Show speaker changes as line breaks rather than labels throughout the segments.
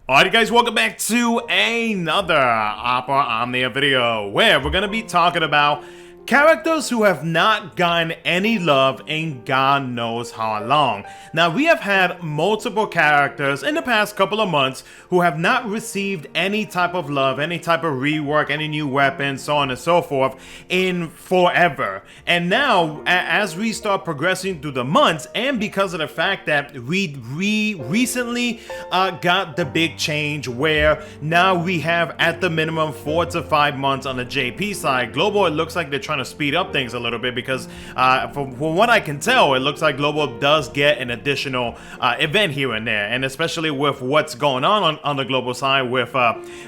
Alright guys, welcome back to another Opera Omnia video where we're gonna be talking about characters who have not gotten any love in God knows how long. Now, we have had multiple characters in the past couple of months who have not received any type of love, any type of rework, any new weapons, so on and so forth, in forever. And now, as we start progressing through the months, and because of the fact that we recently got the big change where now we have at the minimum 4 to 5 months on the JP side. Global, it looks like they're trying to speed up things a little bit because from what I can tell, it looks like Global does get an additional event here and there, and especially with what's going on the Global side with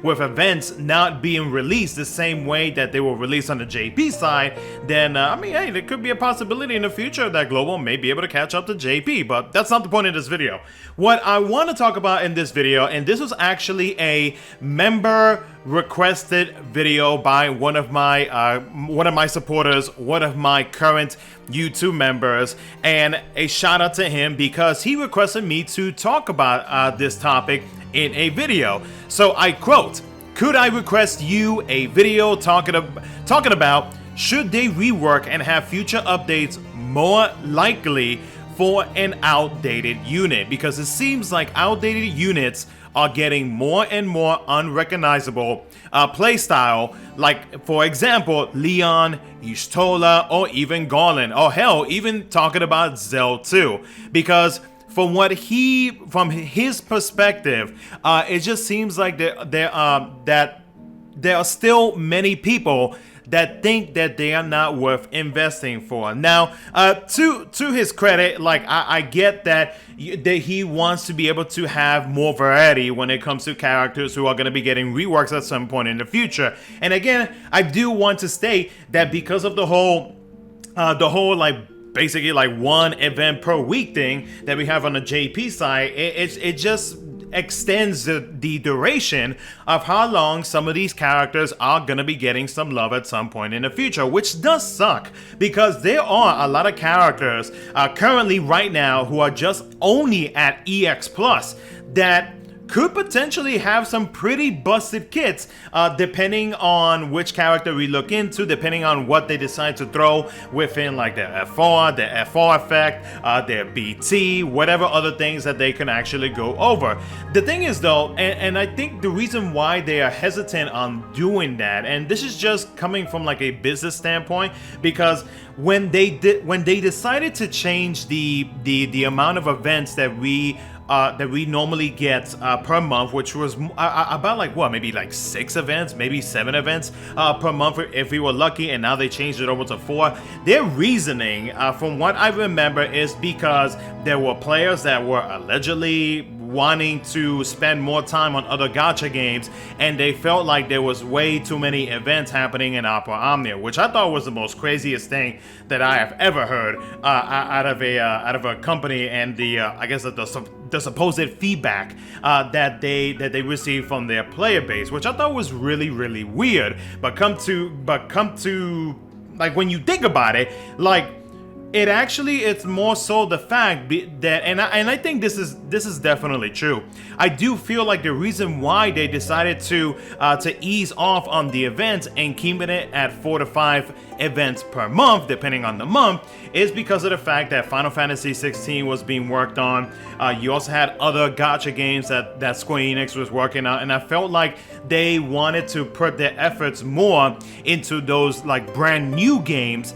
events not being released the same way that they were released on the JP side, then I mean, hey, there could be a possibility in the future that Global may be able to catch up to JP, but that's not the point of this video. What I want to talk about in this video, and this was actually a member requested video by one of my supporters, one of my current YouTube members, and a shout out to him because he requested me to talk about this topic in a video. So I quote, "Could I request you a video talking about should they rework and have future updates more likely for an outdated unit, because it seems like outdated units are getting more and more unrecognizable playstyle, like for example Leon, Y'shtola, or even Garland, or hell, even talking about Zell too, because from his perspective, it just seems like there are still many people that think that they are not worth investing for. Now, to his credit, like I get that he wants to be able to have more variety when it comes to characters who are going to be getting reworks at some point in the future. And again, I do want to state that because of the whole like basically like one event per week thing that we have on the JP side, it just extends the duration of how long some of these characters are going to be getting some love at some point in the future, which does suck because there are a lot of characters currently right now who are just only at EX Plus that could potentially have some pretty busted kits depending on which character we look into, depending on what they decide to throw within like their FR, their FR effect, their BT, whatever other things that they can actually go over. The thing is though, and I think the reason why they are hesitant on doing that, and this is just coming from like a business standpoint, because when they decided to change the amount of events that we normally get per month, which was about like what, maybe like 6 events, maybe 7 events per month if we were lucky, and now they changed it over to 4. Their reasoning, from what I remember, is because there were players that were allegedly wanting to spend more time on other gacha games, and they felt like there was way too many events happening in Opera Omnia, which I thought was the most craziest thing that I have ever heard out of a company, and I guess the supposed feedback that they received from their player base, which I thought was really, really weird. But come to like, when you think about it, like, it's more so the fact that, and I think this is definitely true. I do feel like the reason why they decided to ease off on the events and keeping it at 4 to 5 events per month, depending on the month, is because of the fact that Final Fantasy 16 was being worked on. You also had other gacha games that Square Enix was working on, and I felt like they wanted to put their efforts more into those like brand new games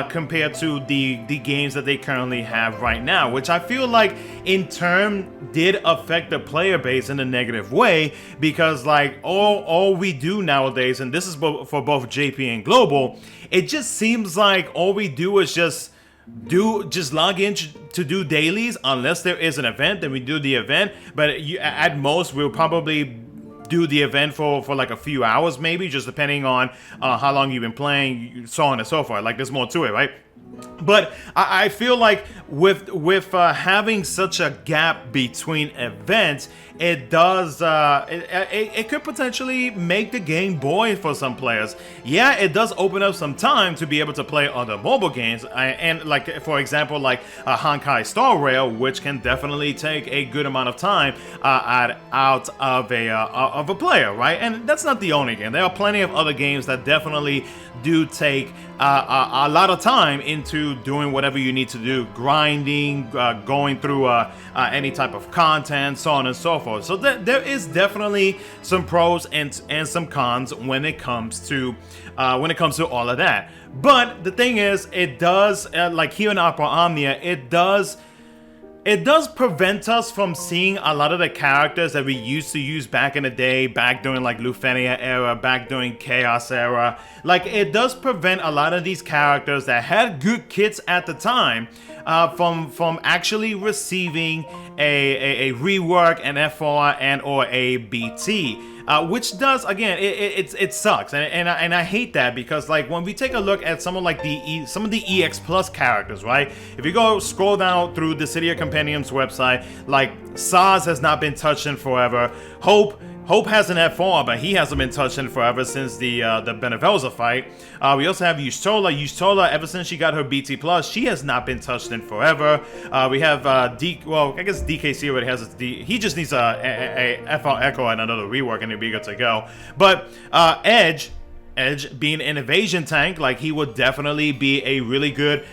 compared to the games that they currently have right now, which I feel like in turn did affect the player base in a negative way, because like all we do nowadays, and this is for both JP and Global, it just seems like all we do is just log in to do dailies. Unless there is an event, then we do the event, but at most we'll probably do the event for like a few hours, maybe, just depending on how long you've been playing, so on and so forth. Like, there's more to it, right? But I feel like with having such a gap between events, it does it could potentially make the game boring for some players. Yeah, it does open up some time to be able to play other mobile games, and like for example, like Honkai Star Rail, which can definitely take a good amount of time out of a player, right? And that's not the only game. There are plenty of other games that definitely do take a lot of time into doing whatever you need to do, grinding, going through any type of content, so on and so forth. So there is definitely some pros and some cons when it comes to all of that. But the thing is, it does like here in Opera Omnia, it does prevent us from seeing a lot of the characters that we used to use back in the day, back during like Lufenia era, back during Chaos era. Like, it does prevent a lot of these characters that had good kits at the time from actually receiving a rework, an FR, and or a BT. Which does, again, it sucks, and I hate that, because like when we take a look at some of like some of the EX Plus characters, right? If you go scroll down through the City of Compendium's website, like Saz has not been touched in forever. Hope has an F4, but he hasn't been touched in forever since the Benevelza fight. We also have Yustola. Yustola, ever since she got her BT Plus, she has not been touched in forever. We have well, I guess DKC already has its he just needs a FR Echo and another rework, and he'll be good to go. But Edge being an evasion tank, like, he would definitely be a really good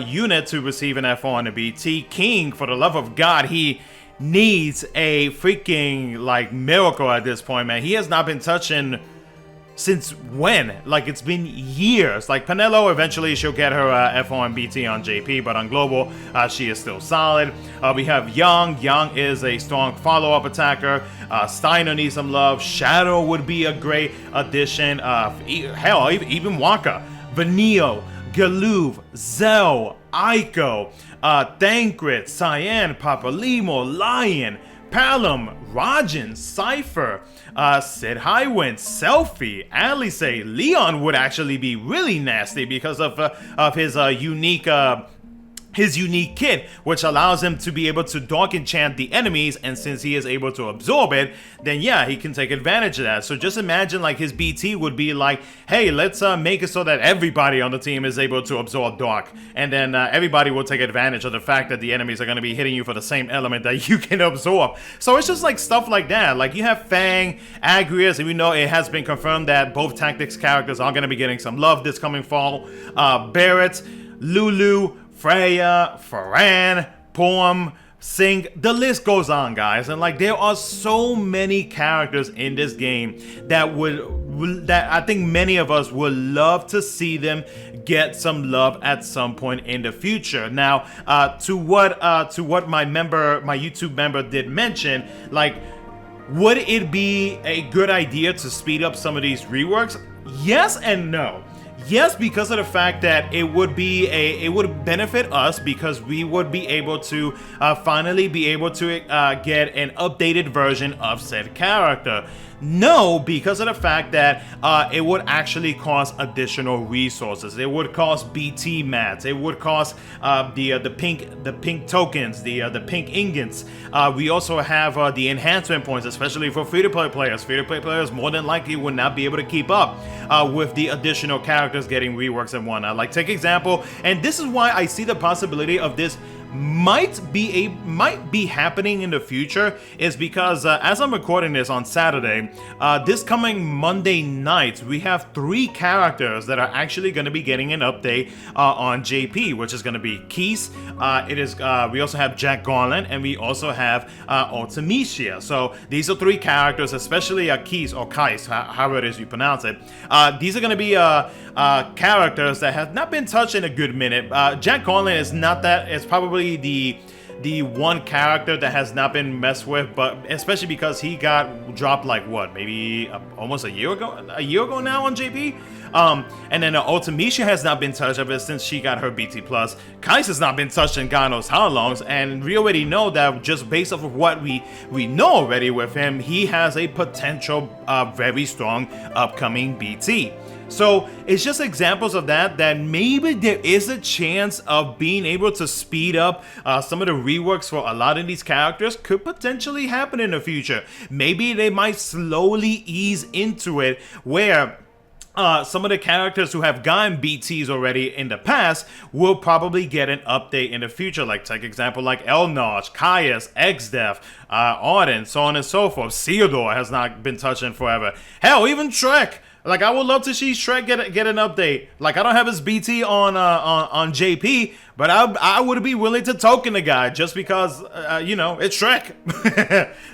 unit to receive an F4 and a BT. King, for the love of God, he needs a freaking like miracle at this point, man. He has not been touching since when? Like, it's been years. Like, Penelo, eventually she'll get her F1 and BT on JP, but on Global, she is still solid. We have Young. Young is a strong follow-up attacker. Steiner needs some love. Shadow would be a great addition. Hell, even Waka. Vanille, Galuv, Zell, Aiko, Thancred, Cyan, Papalimo, Lion, Palom, Rajan, Cypher, Sid Highwind, Selfie, Alice. Leon would actually be really nasty because of his unique kit, which allows him to be able to dark enchant the enemies, and since he is able to absorb it, then yeah, he can take advantage of that. So just imagine like his BT would be like, hey, let's make it so that everybody on the team is able to absorb dark, and then everybody will take advantage of the fact that the enemies are going to be hitting you for the same element that you can absorb. So it's just like stuff like that. Like, you have Fang, Agrius, and we know it has been confirmed that both tactics characters are going to be getting some love this coming fall. Barrett, Lulu, Freya, Farran, Poem, Sing, the list goes on, guys. And like, there are so many characters in this game that I think many of us would love to see them get some love at some point in the future. Now, to what my YouTube member did mention, like, would it be a good idea to speed up some of these reworks? Yes and no. Yes, because of the fact that it would benefit us, because we would be able to finally be able to get an updated version of said character. No, because of the fact that it would actually cost additional resources. It would cost BT mats. It would cost the pink tokens, the pink ingots. We also have the enhancement points, especially for free-to-play players. Free-to-play players more than likely would not be able to keep up with the additional characters getting reworks and whatnot. Like, take example, and this is why I see the possibility of this might be happening in the future, is because as I'm recording this on Saturday, this coming Monday night, we have 3 characters that are actually going to be getting an update on JP, which is going to be Keese. We also have Jack Garland, and we also have Ultimisia. So these are 3 characters, especially Keese or Kais, however it is you pronounce it. These are going to be characters that have not been touched in a good minute. Jack Garland is not that. It's probably the one character that has not been messed with, but especially because he got dropped like what, maybe almost a year ago now on JP. And then Ultimisia has not been touched ever since she got her BT Plus. Kais has not been touched in God knows how long, and we already know that just based off of what we know already with him, he has a potential very strong upcoming BT. So it's just examples of that maybe there is a chance of being able to speed up some of the reworks for a lot of these characters could potentially happen in the future. Maybe they might slowly ease into it where some of the characters who have gotten BTs already in the past will probably get an update in the future. Like, take example like Elnosh, Caius, XDeath, Arden, so on and so forth. Theodore has not been touched in forever. Hell, even Shrek. Like, I would love to see Shrek get an update. Like, I don't have his BT on JP, but I would be willing to token the guy just because, you know, it's Shrek.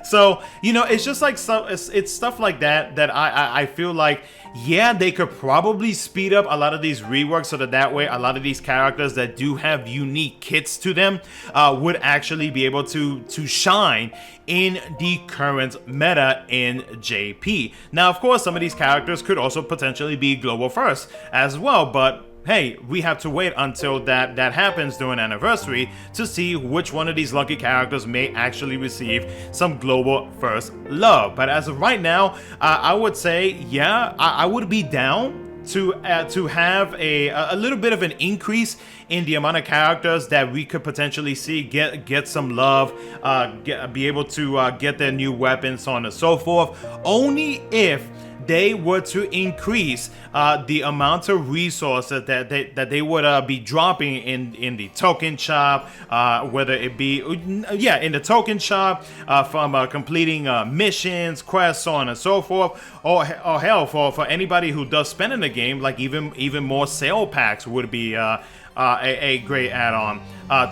So, you know, it's just like it's stuff like that I feel like, yeah, they could probably speed up a lot of these reworks so that way a lot of these characters that do have unique kits to them would actually be able to shine in the current meta in JP. Now, of course, some of these characters could also potentially be global first as well, but hey, we have to wait until that happens during anniversary to see which one of these lucky characters may actually receive some global first love. But as of right now, I would say, yeah, I would be down to have a little bit of an increase in the amount of characters that we could potentially see get some love, be able to get their new weapons, so on and so forth, only if they were to increase the amount of resources that they would be dropping in the token shop, whether it be in the token shop from completing missions, quests, so on and so forth, or hell, for anybody who does spend in the game, like even more sale packs would be a great add-on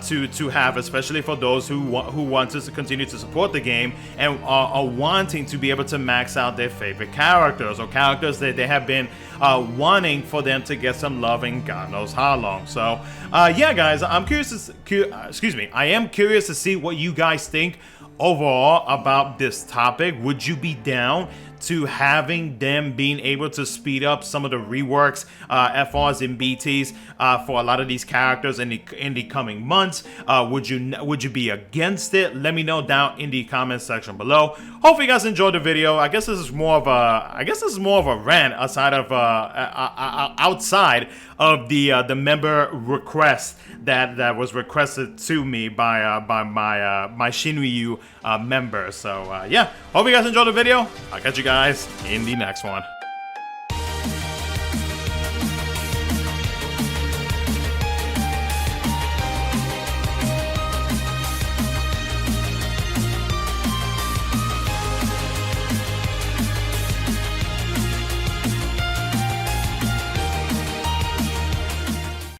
to have, especially for those who want to continue to support the game and are wanting to be able to max out their favorite characters or characters that they have been wanting for them to get some love in God knows how long. So yeah, guys, I am curious to see what you guys think overall about this topic. Would you be down to having them being able to speed up some of the reworks, FRs and BTs for a lot of these characters in the coming months? Would you be against it? Let me know down in the comment section below. Hopefully you guys enjoyed the video. I guess this is more of a rant outside of the member request that was requested to me by my Shinryu member. So yeah, hope you guys enjoyed the video. I'll catch you guys in the next one.